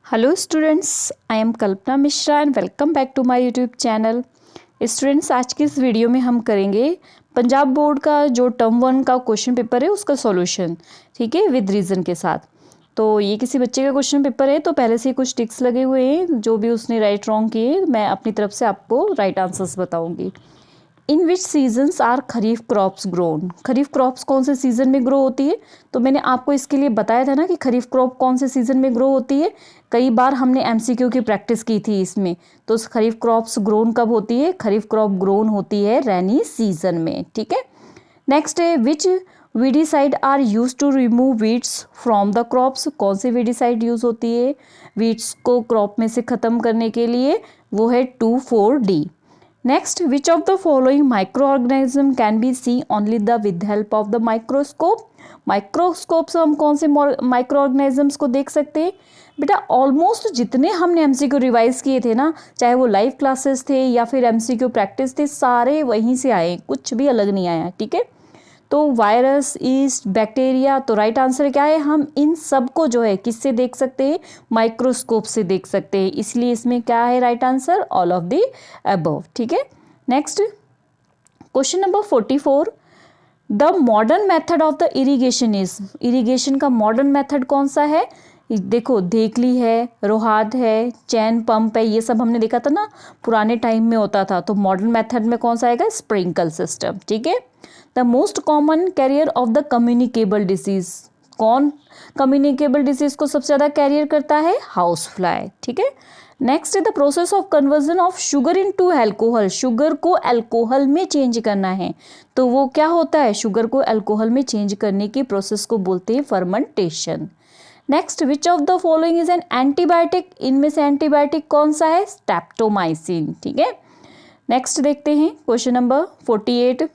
Hello students, I am Kalpana Mishra and welcome back to my YouTube channel. Students, आज की इस video में हम करेंगे पंजाब बोर्ड का जो टर्म 1 का क्वेश्चन पेपर है उसका सॉल्यूशन, ठीक है, विद रीज़न के साथ। तो ये किसी बच्चे का क्वेश्चन पेपर है, तो पहले से ही कुछ टिक्स लगे हुए हैं, जो भी उसने राइट रॉन्ग किए मैं अपनी तरफ से आपको राइट आंसर्स बताऊंगी। In which seasons are kharif crops grown. Kharif crops कौन से सीजन में ग्रो होती है? तो मैंने आपको इसके लिए बताया था ना कि खरीफ क्रॉप कौन से सीजन में ग्रो होती है। कई बार हमने एमसीक्यू की प्रैक्टिस की थी इसमें। तो खरीफ क्रॉप्स ग्रोन कब होती है? खरीफ क्रॉप ग्रोन होती है रेनी सीजन में, ठीक है। नेक्स्ट है which weedicide are use to remove weeds from the crops. कौन सी वीडीसाइड यूज होती है वीड्स को क्रॉप में से खत्म करने के लिए? वो है 2,4-D। Next, which of the following micro organism can be see only the with help of the microscope. Microscope से हम कौन से माइक्रो ऑर्गेनिजम्स को देख सकते हैं? बेटा ऑलमोस्ट जितने हमने एमसीक्यू रिवाइज किए थे ना, चाहे वो लाइव क्लासेस थे या फिर एमसीक्यू प्रैक्टिस थे, सारे वहीं से आए, कुछ भी अलग नहीं आया, ठीक है। तो वायरस, ईस्ट, बैक्टीरिया, तो राइट आंसर क्या है? हम इन सब को जो है किससे देख सकते हैं? माइक्रोस्कोप से देख सकते हैं। इसलिए इसमें क्या है right answer? All of the above, ठीक है। Next question number 44, the modern method of the irrigation is. Irrigation का मॉडर्न मेथड कौन सा है? देखो, धेकली है, रोहाद है, चैन पंप है, ये सब हमने देखा था ना पुराने टाइम में होता था। तो मॉडर्न मेथड में कौन सा आएगा? स्प्रिंकल सिस्टम, ठीक है। The most common carrier of the communicable disease. कौन कम्युनिकेबल डिसीज को सबसे ज्यादा कैरियर करता है? हाउस फ्लाई, ठीक है। नेक्स्ट है the process of conversion of sugar into alcohol. Sugar को अल्कोहल में चेंज करना है, तो वो क्या होता है? शुगर को अल्कोहल में चेंज करने की प्रोसेस को बोलते हैं fermentation. Next, which of the following is an antibiotic. इनमें से एंटीबायोटिक कौन सा है? स्ट्रेप्टोमाइसिन, ठीक है। नेक्स्ट देखते हैं question number 48,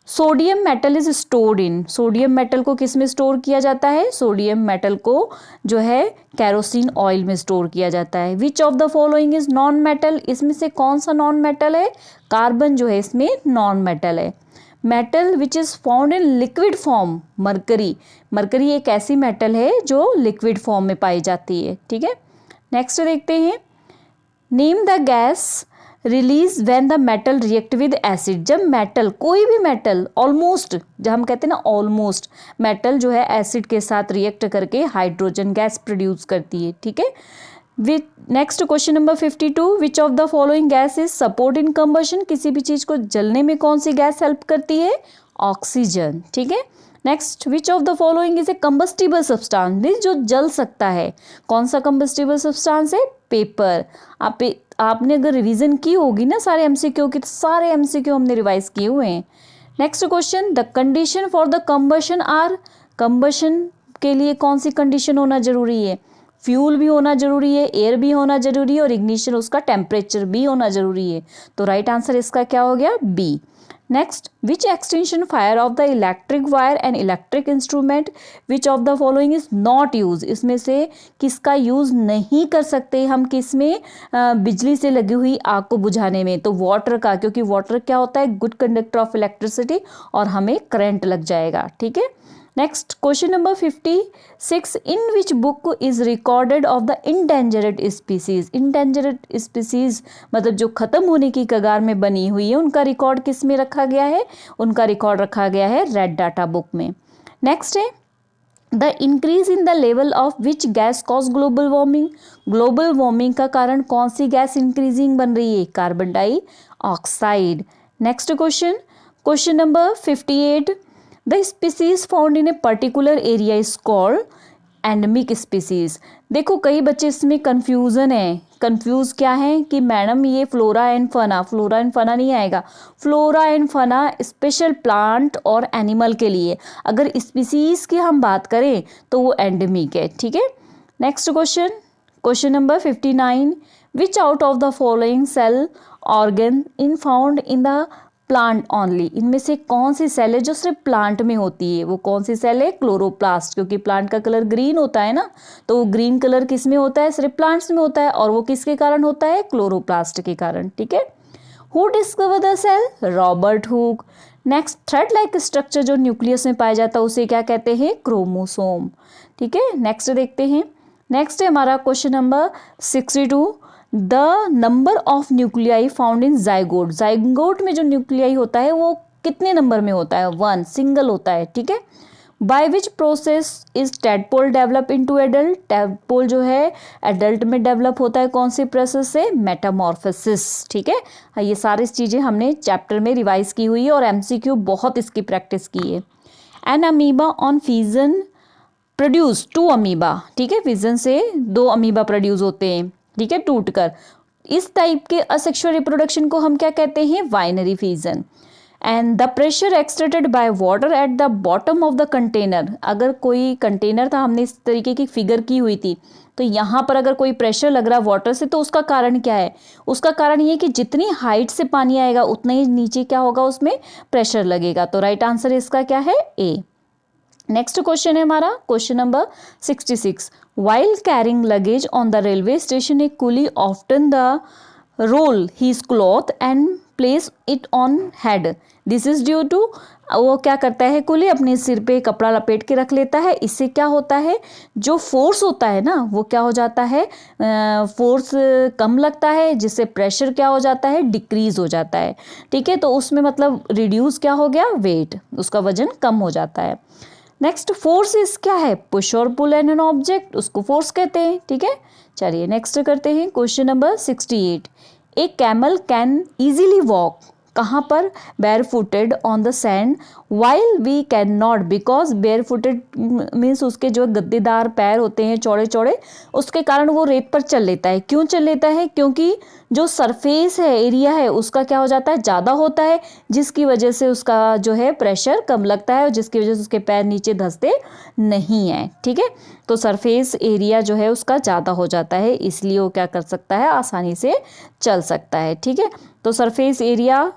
sodium metal is stored in. Sodium metal को किस में स्टोर किया जाता है? सोडियम मेटल को जो है कैरोसिन ऑयल में स्टोर किया जाता है। विच of the following is non metal. इसमें से कौन सा नॉन मेटल है? कार्बन जो है इसमें नॉन मेटल है। Metal which is found in liquid form, mercury. Mercury एक ऐसी मेटल है जो लिक्विड फॉर्म में पाई जाती है, ठीक है। नेक्स्ट देखते हैं, name the gas release when the metal react with acid. जब मेटल, कोई भी मेटल, ऑलमोस्ट, जब हम कहते हैं ना ऑलमोस्ट मेटल जो है एसिड के साथ रिएक्ट करके हाइड्रोजन गैस प्रोड्यूस करती है, ठीक है। With next question number 52, which of the following gas is support in combustion. किसी भी चीज को जलने में कौन सी गैस हेल्प करती है? ऑक्सीजन, ठीक है। Next, which of the following is a combustible substance. जो जल सकता है, कौन सा कंबस्टिबल सब्सटेंस है? पेपर। आपने अगर रिवीजन की होगी ना सारे एमसीक्यू की, तो सारे एमसीक्यू हमने रिवाइज किए हुए हैं। Next question, the condition for the combustion are. Combustion के लिए कौन सी कंडीशन होना जरूरी है? फ्यूल भी होना जरूरी है, एयर भी होना जरूरी है, और इग्निशन उसका टेम्परेचर भी होना जरूरी है। तो राइट आंसर इसका क्या हो गया? B. Next, which extension fire of the electric wire and electric instrument, which of the following is not use. इसमें से किसका यूज नहीं कर सकते हम? किस में? बिजली से लगी हुई आग को बुझाने में। तो वाटर का, क्योंकि वाटर क्या होता है? गुड कंडक्टर ऑफ इलेक्ट्रिसिटी, और हमें करंट लग जाएगा, ठीक है। Next question number 56, in which book is recorded of the endangered species. Endangered species मतलब जो खत्म होने की कगार में बनी हुई है, उनका रिकॉर्ड किस में रखा गया है? उनका रिकॉर्ड रखा गया है रेड डाटा बुक में। नेक्स्ट है, the increase in the level of which gas cause global warming. Global warming का कारण कौन सी गैस इंक्रीजिंग बन रही है? Carbon dioxide. Next question, question number 58, the species found in a particular area is called endemic species. देखो कई बच्चे इसमें कंफ्यूजन है, कंफ्यूज क्या है कि मैडम ये flora and fauna, flora and fauna नहीं आएगा। Flora and fauna special plant और एनिमल के लिए, अगर स्पीसीज की हम बात करें तो वो एंडेमिक है, ठीक है। Next question, question number 59, which out of the following cell organ in found in the plant only. इनमें से कौन सी सेल है जो सिर्फ प्लांट में होती है? वो कौन सी सेल है? क्लोरोप्लास्ट। क्योंकि प्लांट का कलर ग्रीन होता है ना, तो वो ग्रीन कलर किस में होता है? सिर्फ प्लांट्स में होता है, और वो किसके कारण होता है? क्लोरोप्लास्ट के कारण, ठीक है। Who discover the cell? Robert Hooke. Next, thread like structure जो न्यूक्लियस में पाया जाता है उसे क्या कहते हैं? क्रोमोसोम, ठीक है। नेक्स्ट देखते हैं, नेक्स्ट है हमारा question number 62, the number of nuclei found in zygote. Zygote में जो न्यूक्लियाई होता है वो कितने नंबर में होता है? 1, सिंगल होता है, ठीक है। By which process is tadpole develop into adult. Tadpole जो है एडल्ट में डेवलप होता है कौन सी प्रोसेस से? मेटामॉर्फोसिस, ठीक है। हाँ, ये सारी चीज़ें हमने चैप्टर में रिवाइज की हुई है और एमसीक्यू बहुत इसकी प्रैक्टिस की है। An amoeba on fission produce 2 amoeba, ठीक है। फिजन से 2 अमीबा प्रोड्यूस होते हैं, ठीक है, टूटकर। इस टाइप के असेक्सुअल रिप्रोडक्शन को हम क्या कहते हैं? Binary fission. And the pressure extracted by water at the bottom of the container. अगर कोई कंटेनर था, हमने इस तरीके की फिगर की हुई थी, तो यहाँ पर अगर कोई प्रेशर लग रहा है वाटर से, तो उसका कारण क्या है? उसका कारण ये कि जितनी हाइट से पानी आएगा उतना ही नीचे क्या होगा? उसमें प्रेशर लगेगा। तो राइट आंसर इसका क्या है? ए। नेक्स्ट क्वेश्चन है हमारा question number 66, while carrying luggage on the railway station a coolie often the roll his cloth and place it on head. This is due to, वो क्या करता है कुली? अपने सिर पे कपड़ा लपेट के रख लेता है। इससे क्या होता है? जो फोर्स होता है ना, वो क्या हो जाता है? फोर्स कम लगता है, जिससे प्रेशर क्या हो जाता है? डिक्रीज हो जाता है, ठीक है। तो उसमें मतलब रिड्यूस क्या हो गया? वेट, उसका वजन कम हो जाता है। नेक्स्ट फोर्स इज क्या है? पुश और पुल एन एन ऑब्जेक्ट, उसको फोर्स कहते हैं, ठीक है। चलिए नेक्स्ट करते हैं question number 68, a camel can easily walk कहाँ पर? Bare footed on the sand while we can not, because bare footed means उसके जो गद्देदार पैर होते हैं चौड़े चौड़े, उसके कारण वो रेत पर चल लेता है। क्यों चल लेता है? क्योंकि जो सरफेस है, एरिया है, उसका क्या हो जाता है? ज़्यादा होता है, जिसकी वजह से उसका जो है प्रेशर कम लगता है और जिसकी वजह से उसके पैर नीचे धंसते नहीं हैं, ठीक है। तो सरफेस एरिया जो है उसका ज़्यादा हो जाता है, इसलिए वो क्या कर सकता है? आसानी से चल सकता है, ठीक है। तो सरफेस एरिया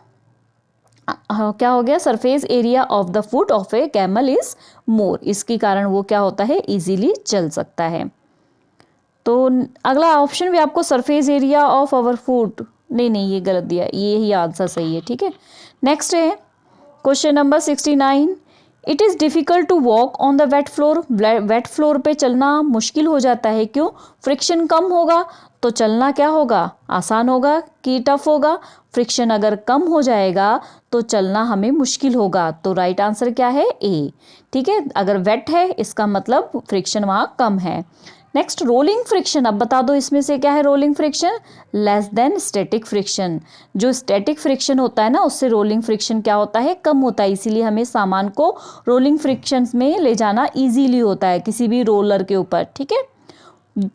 क्या हो गया? Surface area of the foot of A camel is more, इसके कारण वो क्या होता है? इजीली चल सकता है। तो अगला ऑप्शन भी आपको surface area of our foot, नहीं ये गलत दिया, ये ही आंसर सही है, ठीक है। नेक्स्ट है question number 69, it is difficult to walk on the wet floor. Wet floor पे चलना मुश्किल हो जाता है, क्यों? फ्रिक्शन कम होगा तो चलना क्या होगा? आसान होगा कि टफ होगा? फ्रिक्शन अगर कम हो जाएगा तो चलना हमें मुश्किल होगा। तो राइट आंसर क्या है? ए, ठीक है। अगर वेट है इसका मतलब फ्रिक्शन वहाँ कम है। नेक्स्ट रोलिंग फ्रिक्शन, अब बता दो इसमें से क्या है rolling friction? Less than static friction. जो स्टैटिक फ्रिक्शन होता है ना, उससे रोलिंग फ्रिक्शन क्या होता है? कम होता है। इसीलिए हमें सामान को रोलिंग फ्रिक्शन में ले जाना इजीली होता है किसी भी रोलर के ऊपर, ठीक है।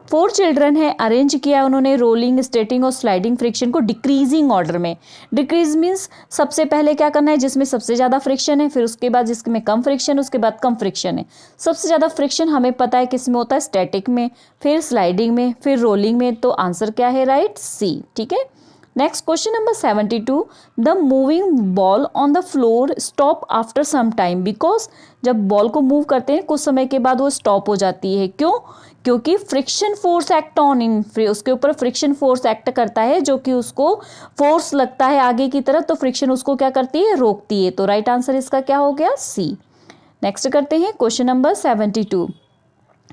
4 चिल्ड्रन है, अरेंज किया उन्होंने रोलिंग, स्टेटिंग और स्लाइडिंग फ्रिक्शन को डिक्रीजिंग ऑर्डर में। डिक्रीज मीन्स सबसे पहले क्या करना है? जिसमें सबसे ज़्यादा फ्रिक्शन है, फिर उसके बाद जिसमें कम फ्रिक्शन, उसके बाद कम फ्रिक्शन है। सबसे ज़्यादा फ्रिक्शन हमें पता है किस में होता है? स्टैटिक में, फिर स्लाइडिंग में, फिर रोलिंग में। तो आंसर क्या है? राइट, सी, ठीक है। Next question number 72, the moving ball on the floor stop after some time, because जब बॉल को मूव करते हैं कुछ समय के बाद वो स्टॉप हो जाती है। क्यों? क्योंकि friction force act on in, उसके ऊपर फ्रिक्शन फोर्स एक्ट करता है, जो कि उसको फोर्स लगता है आगे की तरफ, तो फ्रिक्शन उसको क्या करती है? रोकती है। तो राइट आंसर इसका क्या हो गया? सी। नेक्स्ट करते हैं क्वेश्चन नंबर 72,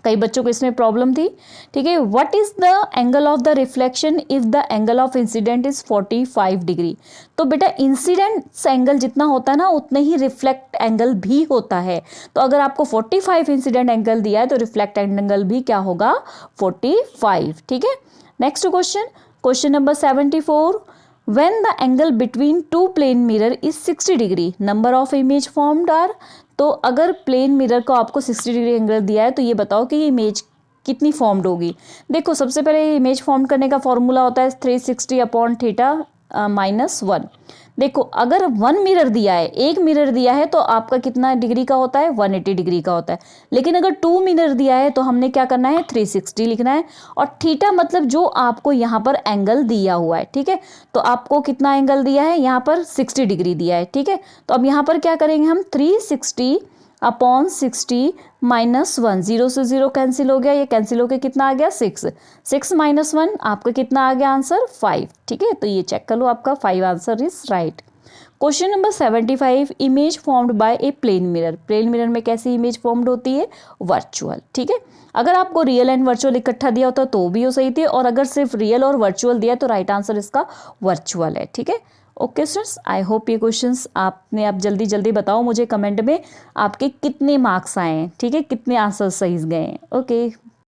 कई बच्चों को इसमें प्रॉब्लम थी, ठीक है। What is the angle of the reflection if the angle of incident is 45 degree? तो बेटा इंसिडेंट एंगल जितना होता है ना, उतना ही रिफ्लेक्ट एंगल भी होता है। तो अगर आपको 45 इंसिडेंट एंगल दिया है तो रिफ्लेक्ट एंगल भी क्या होगा? 45, ठीक है। Next question, question number 74, when the angle between two plane mirror is 60 degree, number of image formed are। तो अगर प्लेन मिरर को आपको 60 डिग्री एंगल दिया है तो ये बताओ कि ये इमेज कितनी फॉर्म्ड होगी। देखो सबसे पहले इमेज फॉर्म करने का फॉर्मूला होता है 360 अपॉन थीटा -1। देखो अगर 1 मिरर दिया है, एक मिरर दिया है, तो आपका कितना डिग्री का होता है? 180 डिग्री का होता है। लेकिन अगर 2 मिरर दिया है तो हमने क्या करना है? 360 लिखना है। और थीटा मतलब जो आपको यहाँ पर एंगल दिया हुआ है, ठीक है। तो आपको कितना एंगल दिया है? यहाँ पर 60 डिग्री दिया है, ठीक है। तो अब यहाँ पर क्या करेंगे हम? 360 अपॉन 60 -1, 0 से 0 कैंसिल हो गया, ये कैंसिल हो गया, कितना आ गया? 6 -1 आपका कितना आ गया आंसर? 5, ठीक है। तो ये चेक कर लो, आपका 5 answer is right. Question number 75, image formed by a plane mirror. Plane mirror में कैसी इमेज फॉर्म्ड होती है? वर्चुअल। ठीक है, अगर आपको रियल एंड वर्चुअल इकट्ठा दिया होता तो भी वो सही थी, और अगर सिर्फ रियल और वर्चुअल दिया तो राइट आंसर इसका वर्चुअल है। ठीक है, ओके स्टूडेंट्स, आई होप ये क्वेश्चंस आप जल्दी जल्दी बताओ मुझे कमेंट में आपके कितने मार्क्स आए हैं। ठीक है, कितने आंसर सही गए हैं। ओके।